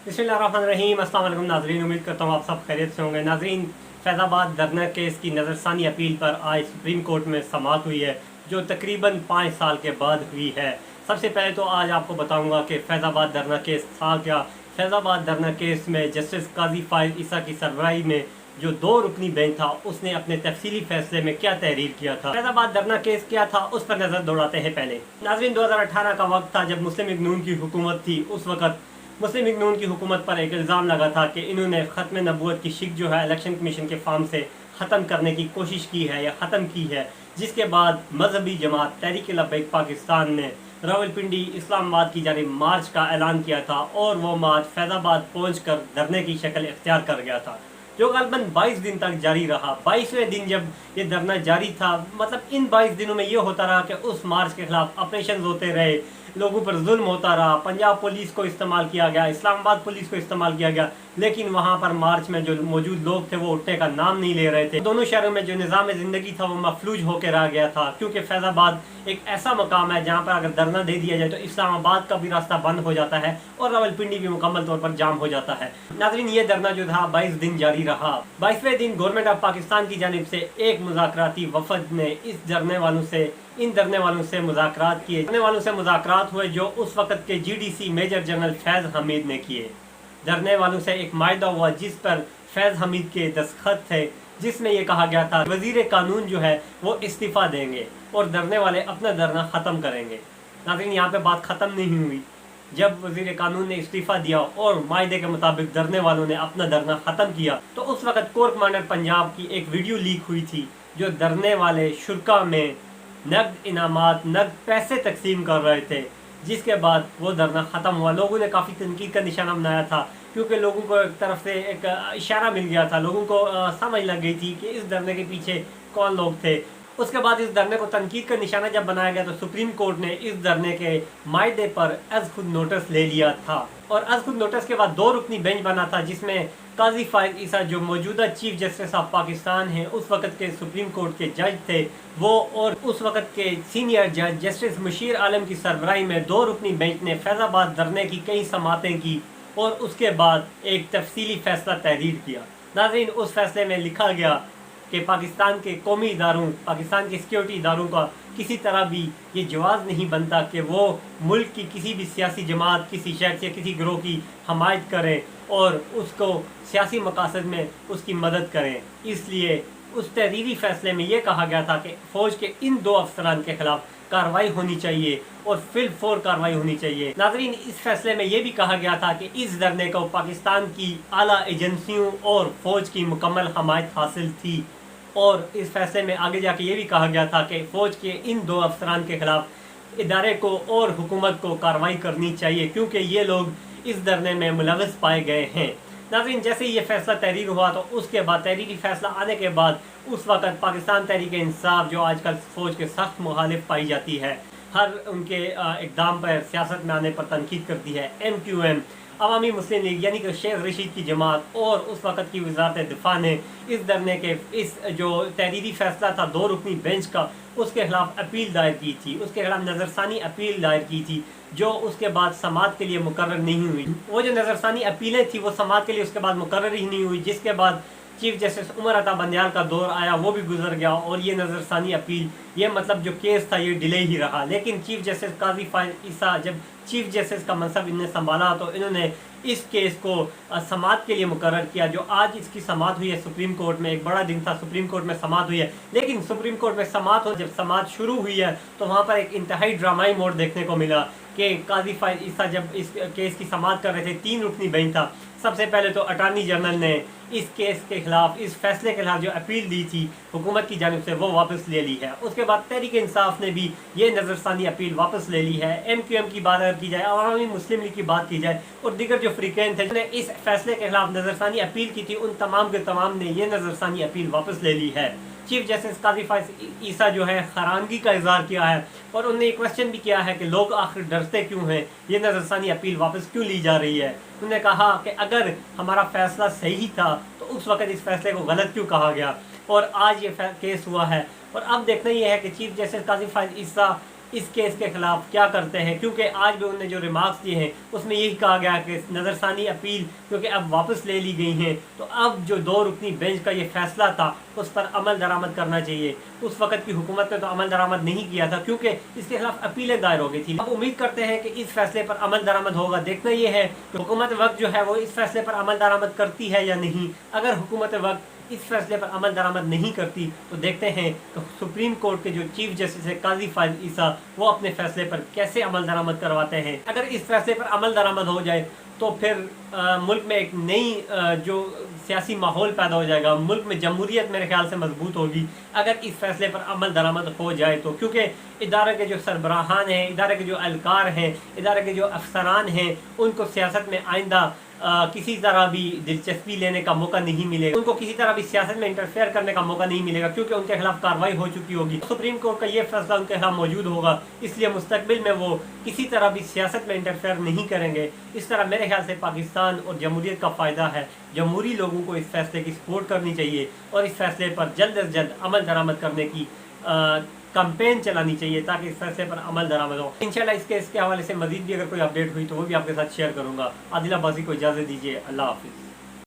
बिस्मिल्लाहिर्रहमानिर्रहीम। अस्सलाम वालेकुम नाज़रीन, उम्मीद करता हूँ आप सब खैरियत से होंगे। नाज़रीन, फैज़ाबाद धरना केस की नज़रसानी अपील पर आज सुप्रीम कोर्ट में समाअत हुई है, जो तकरीबन 5 साल के बाद हुई है। सबसे पहले तो आज आपको बताऊंगा कि फैज़ाबाद धरना केस था क्या। फैज़ाबाद धरना केस में जस्टिस काजी फाइज ईसा की सरबराही में जो 2 रुकनी बेंच था, उसने अपने तफसीली फैसले में क्या तहरीर किया था। फैज़ाबाद धरना केस क्या था, उस पर नज़र दौड़ाते हैं। पहले नाज़रीन, 2018 का वक्त था जब मुस्लिम लीग नून की हुकूमत थी। उस वक्त मुस्लिम लीग नून की हुकूमत पर एक इल्ज़ाम लगा था कि इन्होंने ख़त्म नबूवत की शिक जो है इलेक्शन कमीशन के फार्म से ख़त्म करने की कोशिश की है या ख़त्म की है, जिसके बाद मजहबी जमात तहरीक लब्बैक पाकिस्तान ने रावलपिंडी इस्लामाबाद की जानिब मार्च का ऐलान किया था और वो मार्च फैज़ाबाद पहुँच कर धरने की शक्ल इख्तियार कर गया था, जो गलबन 22 दिन तक जारी रहा। 22वें दिन जब ये धरना जारी था, मतलब इन 22 दिनों में ये होता रहा कि उस मार्च के खिलाफ ऑपरेशन होते रहे, लोगों पर जुल्म होता रहा। पंजाब पुलिस को इस्तेमाल किया गया, इस्लामाबाद पुलिस को इस्तेमाल किया गया, लेकिन वहाँ पर मार्च में जो मौजूद लोग थे वो उठने का नाम नहीं ले रहे थे। दोनों शहरों में जो निज़ाम ज़िंदगी था वो मफलूज होकर रह गया था, क्योंकि फैज़ाबाद एक ऐसा मकाम है जहाँ पर अगर धरना दे दिया जाए तो इस्लामाबाद का भी रास्ता बंद हो जाता है और रावलपिंडी भी मुकम्मल तौर पर जाम हो जाता है। नाज़रीन, ये धरना जो था 22 दिन जारी रहा। 22वें दिन गवर्नमेंट ऑफ पाकिस्तान की जानिब से एक मुज़ाकराती वफद ने इन धरने वालों से मुज़ाकरात किए। धरने वालों से मुज़ाकरात हुए जो उस वक़्त के GDC मेजर जनरल फैज़ हमीद ने किए। धरने वालों से एक मायदा हुआ जिस पर फैज़ हमीद के दस्तखत थे, जिसमें यह कहा गया था वज़ीर कानून जो है वो इस्तीफ़ा देंगे और धरने वाले अपना धरना ख़त्म करेंगे। नाज़रीन, यहाँ पे बात ख़त्म नहीं हुई। जब वज़ीर कानून ने इस्तीफ़ा दिया और मायदे के मुताबिक धरने वालों ने अपना धरना ख़त्म किया, तो उस वक़्त कोर कमांडर पंजाब की एक वीडियो लीक हुई थी, जो धरने वाले शुरा में नगद इनामात, नगद पैसे तकसीम कर रहे थे। जिसके बाद वो धरना ख़त्म हुआ। लोगों ने काफ़ी तनकीद का निशाना बनाया था, क्योंकि लोगों को एक तरफ से एक इशारा मिल गया था, लोगों को समझ लग गई थी कि इस धरने के पीछे कौन लोग थे। उसके बाद इस धरने को तनकीद का निशाना जब बनाया गया तो सुप्रीम कोर्ट ने इस धरने के मायदे पर अज़ खुद नोटिस ले लिया था, और अज़ खुद नोटिस के बाद 2 रुकनी बेंच बना था, जिसमें काजी फाइज ईसा जो मौजूदा चीफ जस्टिस ऑफ पाकिस्तान हैं, उस वक़्त के सुप्रीम कोर्ट के जज थे वो, और उस वक़्त के सीनियर जज जस्टिस मुशीर आलम की सरबराही में 2 रुकनी बेंच ने फैज़ाबाद धरने की कई समातें की और उसके बाद एक तफसीली फ़ैसला तहरीर किया। नाज़रीन, उस फैसले में लिखा गया कि पाकिस्तान के कौमी इदारों, पाकिस्तान के सिक्योरिटी इदारों का किसी तरह भी ये जवाज़ नहीं बनता कि वो मुल्क की किसी भी सियासी जमात, किसी शख्स या किसी गिरोह की हमायत करें और उसको सियासी मकासद में उसकी मदद करें। इसलिए उस तहरीरी फैसले में ये कहा गया था कि फ़ौज के इन 2 अफसरान के खिलाफ कार्रवाई होनी चाहिए और फिल-फौर कार्रवाई होनी चाहिए। नाज़रीन, इस फैसले में ये भी कहा गया था कि इस धरने को पाकिस्तान की आला एजेंसियों और फ़ौज की मुकम्मल हमायत हासिल थी, और इस फैसले में आगे जाके ये भी कहा गया था कि फ़ौज के इन 2 अफसरान के खिलाफ इदारे को और हुकूमत को कार्रवाई करनी चाहिए, क्योंकि ये लोग इस धरने में मुलव्वस पाए गए हैं। नाज़रीन, जैसे ही ये फैसला तहरीर हुआ तो उसके बाद तहरीरी फैसला आने के बाद उस वक़्त पाकिस्तान तहरीक इंसाफ, जो आजकल फ़ौज के सख्त मुखालिफ पाई जाती है, हर उनके इक़दाम पर सियासत में आने पर तनकीद करती है, MQM अवामी मुस्लिम लीग यानी कि शेख रशीद की जमात और उस वक़्त की वज़ारत दिफ़ा ने इस धरने के इस जो तहरीरी फ़ैसला था 2 रुकनी बेंच का, उसके खिलाफ अपील दायर की थी, उसके खिलाफ नज़रसानी अपील दायर की थी, जो उसके बाद समाअत के लिए मुकर्रर नहीं हुई। वो जो नज़रसानी अपीलें थी वो समाअत के लिए उसके बाद मुकर्रर ही नहीं हुई, जिसके बाद चीफ जस्टिस उमर अता बंदियाल का दौर आया, वो भी गुजर गया और ये नज़रसानी अपील, ये मतलब जो केस था ये डिले ही रहा। लेकिन चीफ जस्टिस काजी फाइज ईसा जब चीफ जस्टिस का मनसब इन्हें संभाला तो इन्होंने इस केस को समाअत के लिए मुकर्रर किया, जो आज इसकी समाअत हुई है सुप्रीम कोर्ट में। एक बड़ा दिन था, सुप्रीम कोर्ट में समाअत हुई है, लेकिन सुप्रीम कोर्ट में समाअत हो, जब समाअत शुरू हुई है तो वहाँ पर एक इंतहाई ड्रामाई मोड़ देखने को मिला कि काजी फाइज ईसा जब इस केस की समाअत कर रहे थे, 3 रुकनी बेंच था। सबसे पहले तो अटार्नी जनरल ने इस केस के खिलाफ, इस फैसले के खिलाफ जो अपील दी थी हुकूमत की जानिब से, वो वापस ले ली है। उसके बाद तहरीक इंसाफ ने भी ये नज़रसानी अपील वापस ले ली है। MQM की बात अगर की जाए, अवामी मुस्लिम लीग की बात की जाए और दीगर जो फ्रीकैन थे जिन्होंने इस फैसले के खिलाफ नज़रसानी अपील की थी, उन तमाम के तमाम ने ये नज़रसानी अपील वापस ले ली है। चीफ जस्टिस काजी फाइज ईसा जो है खरानगी का इजहार किया है और उन्होंने एक क्वेश्चन भी किया है कि लोग आखिर डरते क्यों हैं, ये नज़रसानी अपील वापस क्यों ली जा रही है। उन्होंने कहा कि अगर हमारा फैसला सही था तो उस वक़्त इस फैसले को गलत क्यों कहा गया, और आज ये केस हुआ है। और अब देखना ये है कि चीफ जस्टिस काजी फाइज ईसा اس کیس کے خلاف کیا کرتے ہیں، کیونکہ آج بھی انہوں نے جو ریمارکس دیے ہیں اس میں یہی کہا گیا کہ نظر ثانی اپیل کیونکہ اب واپس لے لی گئی ہیں تو اب جو 2 رکنی بینچ کا یہ فیصلہ تھا اس پر عمل درآمد کرنا چاہیے۔ اس وقت کی حکومت نے تو عمل درآمد نہیں کیا تھا کیونکہ اس کے خلاف اپیلیں دائر ہو گئی تھی۔ اب امید کرتے ہیں کہ اس فیصلے پر عمل درآمد ہوگا۔ دیکھنا یہ ہے کہ حکومت وقت جو ہے وہ اس فیصلے پر عمل درآمد کرتی ہے یا نہیں۔ اگر حکومت وقت اس فیصلے پر عمل درآمد نہیں کرتی تو دیکھتے ہیں کہ سپریم کورٹ کے جو چیف جسٹس ہے قاضی فائز عیسیٰ وہ اپنے فیصلے پر کیسے عمل درآمد کرواتے ہیں۔ اگر اس فیصلے پر عمل درآمد ہو جائے تو پھر ملک میں ایک نئی جو سیاسی ماحول پیدا ہو جائے گا، ملک میں جمہوریت میرے خیال سے مضبوط ہوگی اگر اس فیصلے پر عمل درآمد ہو جائے تو، کیونکہ ادارے کے جو سربراہان ہیں، ادارے کے جو اہلکار ہیں، ادارے کے جو افسران ہیں، ان کو سیاست میں آئندہ کسی طرح بھی دلچسپی لینے کا موقع نہیں ملے گا، ان کو کسی طرح بھی سیاست میں انٹرفیئر کرنے کا موقع نہیں ملے گا کیونکہ ان کے خلاف کارروائی ہو چکی ہوگی۔ سپریم کورٹ کا یہ فیصلہ ان کے خلاف موجود ہوگا، اس لیے مستقبل میں وہ کسی طرح بھی سیاست میں انٹرفیئر نہیں کریں گے۔ اس طرح میرے خیال سے پاکستان اور جمہوریت کا فائدہ ہے۔ جمہوری لوگوں کو اس فیصلے کی سپورٹ کرنی چاہیے اور اس فیصلے پر جلد از جلد عمل درآمد کرنے کی کمپین چلانی چاہیے تاکہ اس فیصلے پر عمل درآمد ہو۔ انشاءاللہ اس کیس کے حوالے سے مزید بھی اگر کوئی اپڈیٹ ہوئی تو وہ بھی آپ کے ساتھ شیئر کروں گا۔ عادل عباسی کو اجازت دیجیے، اللہ حافظ۔